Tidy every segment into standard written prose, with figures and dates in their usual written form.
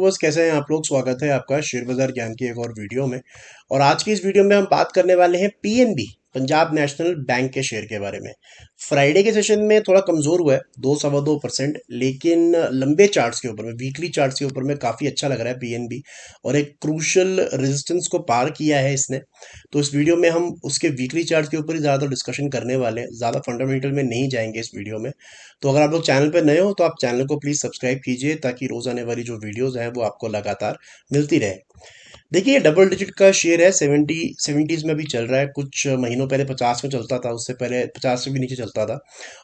Viewers, कैसे हैं आप लोग। स्वागत है आपका शेयर बाजार ज्ञान की एक और वीडियो में। और आज की इस वीडियो में हम बात करने वाले हैं पीएनबी, पंजाब नेशनल बैंक के शेयर के बारे में। फ्राइडे के सेशन में थोड़ा कमजोर हुआ है, 2-2.25%, लेकिन लंबे चार्ट्स के ऊपर में, वीकली चार्ट्स के ऊपर में काफी अच्छा लग रहा है पीएनबी। और एक क्रूशियल रेजिस्टेंस को पार किया है इसने। तो इस वीडियो में हम उसके वीकली चार्ट्स के ऊपर ही ज्यादा डिस्कशन करने वाले हैं, ज्यादा फंडामेंटल में नहीं जाएंगे इस वीडियो में। तो अगर आप लोग चैनल पर नए हो तो आप चैनल को प्लीज सब्सक्राइब कीजिए, ताकि रोज आने वाली जो वीडियोस हैं वो आपको लगातार मिलती रहे। देखिए, ये डबल डिजिट का शेयर है, 70s में भी चल रहा है। कुछ महीनों पहले 50 में चलता था, उससे पहले 50 से भी नीचे चलता था।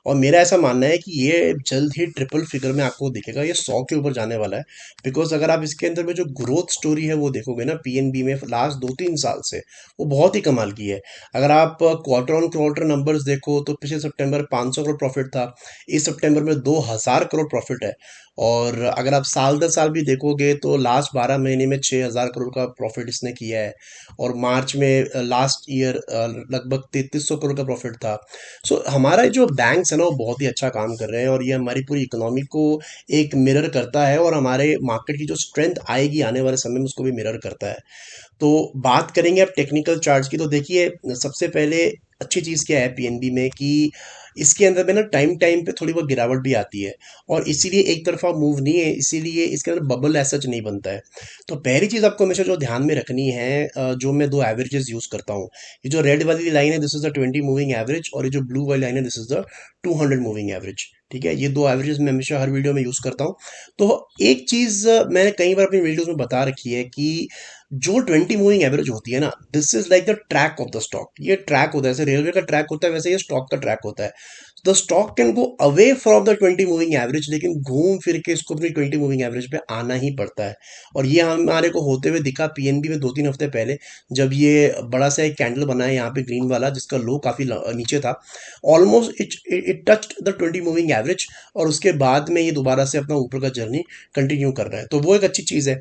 और मेरा ऐसा मानना है कि ये जल्द ही ट्रिपल फिगर में आपको दिखेगा, ये 100 के ऊपर जाने वाला है। बिकॉज अगर आप इसके अंदर में जो ग्रोथ स्टोरी है वो देखोगे ना, पीएनबी में लास्ट 2-3 साल से वो बहुत ही कमाल की है। अगर आप क्वार्टर ऑन क्वार्टर नंबर्स देखो तो पिछले सितंबर 500 करोड़ प्रॉफिट था, इस सितंबर में 2000 करोड़ प्रॉफिट है। और अगर आप साल दर साल भी देखोगे तो लास्ट 12 महीने में 6000 करोड़ का प्रॉफिट इसने किया है। और मार्च में लास्ट ईयर लगभग 3300 करोड़ का प्रॉफिट था। सो हमारा जो बैंक्स है ना, वो बहुत ही अच्छा काम कर रहे हैं, और ये हमारी पूरी इकोनॉमी को एक मिरर करता है, और हमारे मार्केट की जो स्ट्रेंथ आएगी आने वाले समय में उसको भी मिरर करता है। तो बात करेंगे अब टेक्निकल चार्ट्स की। तो देखिए, सबसे पहले अच्छी चीज़ क्या है पीएनबी में कि इसके अंदर में ना टाइम टाइम पे थोड़ी बहुत गिरावट भी आती है। और इसीलिए एक तरफा मूव नहीं है, इसीलिए इसके अंदर बबल ऐसा नहीं बनता है। तो पहली चीज़ आपको हमेशा जो ध्यान में रखनी है, जो मैं दो एवरेजेस यूज़ करता हूँ। ये जो रेड वाली लाइन है, this is the 20 moving average, और ये जो ब्लू वाली लाइन है, this is the 200 moving average. ठीक है, ये दो एवरेजेस मैं हमेशा हर वीडियो में यूज़ करता हूँ। तो एक चीज़ मैंने कई बार अपनी वीडियोस में बता रखी है कि जो 20 मूविंग एवरेज होती है ना, this is like the track of the stock. ये ट्रैक होता है, जैसे रेलवे का ट्रैक होता है, वैसे ये स्टॉक का ट्रैक होता है। The stock can go away from the 20 moving average, लेकिन घूम फिर के इसको अपनी 20 मूविंग एवरेज पे आना ही पड़ता है। और ये हमारे को होते हुए दिखा पीएनबी में 2-3 हफ्ते पहले, जब ये बड़ा सा एक कैंडल बना है यहाँ पे ग्रीन वाला, जिसका लो काफी नीचे था। Almost it touched the 20 moving average, और उसके बाद में ये दोबारा से अपना ऊपर का जर्नी कंटिन्यू कर रहा है। तो वो एक अच्छी चीज है।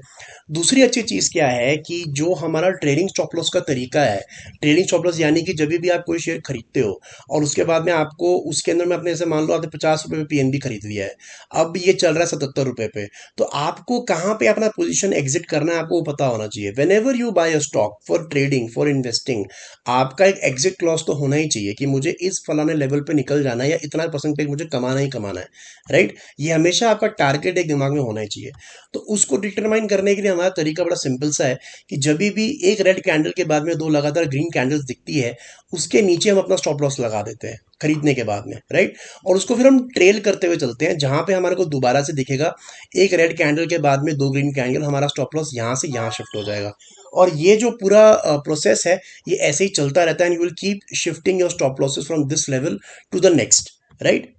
दूसरी अच्छी चीज क्या है कि जो हमारा ट्रेडिंग स्टॉप लॉस का तरीका है, ट्रेडिंग स्टॉप लॉस यानी कि जब भी आप कोई शेयर खरीदते हो और उसके बाद में आपको उसके अंदर में अपने से मान लो आपने 50 रुपए पे पीएनबी खरीद लिया है, अब ये चल रहा है 77 रुपए पे। तो आपको कहाँ पे अपना पोजीशन एग्जिट करना है, आपको वो पता होना चाहिए। Whenever you buy a stock for trading, for investing, आपका एक एग्जिट क्लॉज तो होना ही चाहिए कि मुझे इस फलाने लेवल पे निकल जाना है, या इतना परसेंटेज मुझे कमाना ही कमाना है। राइट, ये हमेशा आपका टारगेट एक दिमाग में होना ही चाहिए। तो उसको डिटरमाइन करने के लिए हमारा तरीका बड़ा सिंपल सा है कि जब भी एक रेड कैंडल के बाद में दो लगातार ग्रीन कैंडल्स दिखती है, उसके नीचे हम अपना स्टॉप लॉस लगा देते हैं खरीदने के बाद में। राइट, और उसको फिर हम ट्रेल करते हुए चलते हैं, जहां पे हमारे को दोबारा से दिखेगा एक रेड कैंडल के बाद में दो ग्रीन कैंडल, हमारा स्टॉप लॉस यहां से यहां शिफ्ट हो जाएगा। और ये जो पूरा प्रोसेस है, ये ऐसे ही चलता रहता है, and you will keep shifting your stop losses from this level to the next. Right,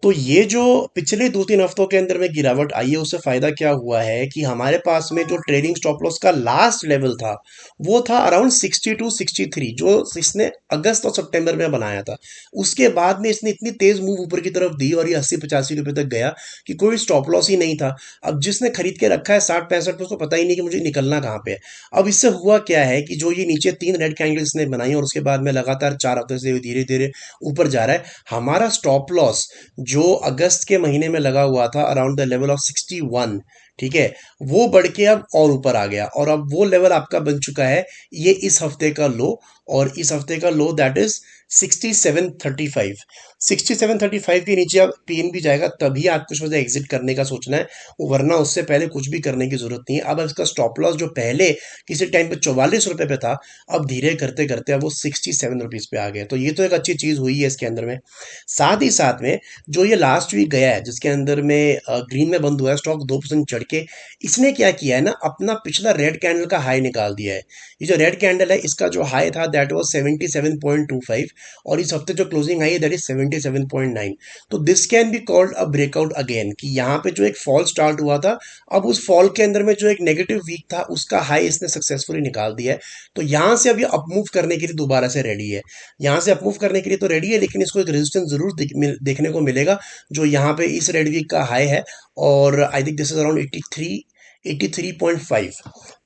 तो ये जो पिछले 2-3 हफ्तों के अंदर में गिरावट आई है, उससे फायदा क्या हुआ है कि हमारे पास में जो ट्रेडिंग स्टॉप लॉस का लास्ट लेवल था, वो था अराउंड 62-63, जो इसने अगस्त और सितंबर में बनाया था। उसके बाद में इसने इतनी तेज मूव ऊपर की तरफ दी, और ये 80-85 रुपए तक गया कि कोई स्टॉप लॉस ही नहीं था। अब जिसने खरीद के रखा है 60-65 पे, उसको पता ही नहीं कि मुझे निकलना कहाँ पे है। अब इससे हुआ क्या है कि जो ये नीचे 3 रेड कैंडल्स ने बनाई, और उसके बाद में लगातार 4 हफ्ते से धीरे धीरे ऊपर जा रहा है, हमारा स्टॉप लॉस जो अगस्त के महीने में लगा हुआ था अराउंड द लेवल ऑफ 61, ठीक है, वो बढ़ के अब और ऊपर आ गया, और अब वो लेवल आपका बन चुका है, ये इस हफ्ते का लो। और इस हफ्ते का लो दैट इज 6735। 6735 के नीचे आप पीएनबी जाएगा, तभी आपको उसमें से एग्जिट करने का सोचना है, वरना उससे पहले कुछ भी करने की जरूरत नहीं है। अब इसका स्टॉप लॉस जो पहले किसी टाइम पे 44 रुपए पे था, अब धीरे करते करते अब वो 67 रुपीज पे आ गया। तो ये तो एक अच्छी चीज हुई है इसके अंदर में। साथ ही साथ में जो ये लास्ट वीक गया है, जिसके अंदर में ग्रीन में बंद हुआ है स्टॉक 2% चढ़ के, इसने क्या किया है ना, अपना पिछला रेड कैंडल का हाई निकाल दिया है। ये जो रेड कैंडल है, इसका जो हाई था दैट वाज 77.25, और इस हफ्ते जो क्लोजिंग आई है दैट इज 77.9। तो this can be called a breakout again, कि यहाँ पे जो एक फॉल स्टार्ट हुआ था, अब उस फॉल के अंदर में जो एक नेगेटिव वीक था, उसका हाई इसने सक्सेसफुली निकाल दिया है। तो यहाँ से अब ये अपमूव करने के लिए दोबारा से रेडी है। यहाँ से अपमूव करने के लिए तो रेडी है, लेकिन इसको एक रेजिस्टेंस जरूर देखने को मिलेगा, जो यहाँ पे इस रेड वीक का हाई है। और I think this is around 83.5,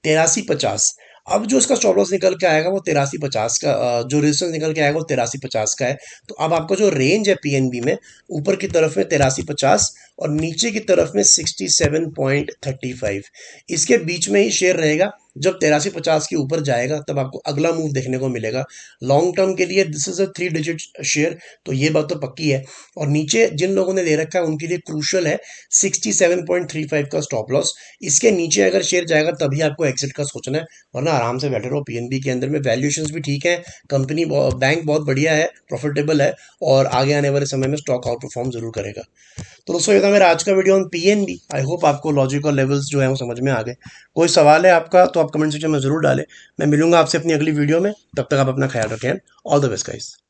8350। अब जो इसका स्टॉप लॉस निकल के आएगा वो 8350 का, जो रेजिस्टेंस निकल के आएगा वो 8350 का है। तो अब आपका जो रेंज है पीएनबी में, ऊपर की तरफ में 8350, और नीचे की तरफ में 67.35। इसके बीच में ही शेयर रहेगा। जब 8350 के ऊपर जाएगा तब आपको अगला मूव देखने को मिलेगा। लॉन्ग टर्म के लिए this is a 3 digit share, तो ये बात तो पक्की है। और नीचे जिन लोगों ने ले रखा है उनके लिए क्रूशल है 67.35 का स्टॉप लॉस। इसके नीचे अगर शेयर जाएगा तभी आपको एग्जिट का सोचना है, वरना आराम से बैठे रहो। पीएनबी के अंदर में वैल्यूएशंस भी ठीक है, कंपनी बैंक बहुत बढ़िया है, प्रॉफिटेबल है, और आगे आने वाले समय में स्टॉक आउट परफॉर्म जरूर करेगा। तो दोस्तों ये था मेरा आज का video on PNB. I hope आपको लॉजिक और लेवल्स जो है वो समझ में आ गए। कोई सवाल है आपका तो आप कमेंट सेक्शन में जरूर डालें। मैं मिलूंगा आपसे अपनी अगली वीडियो में, तब तक आप अपना ख्याल रखें। All the best guys.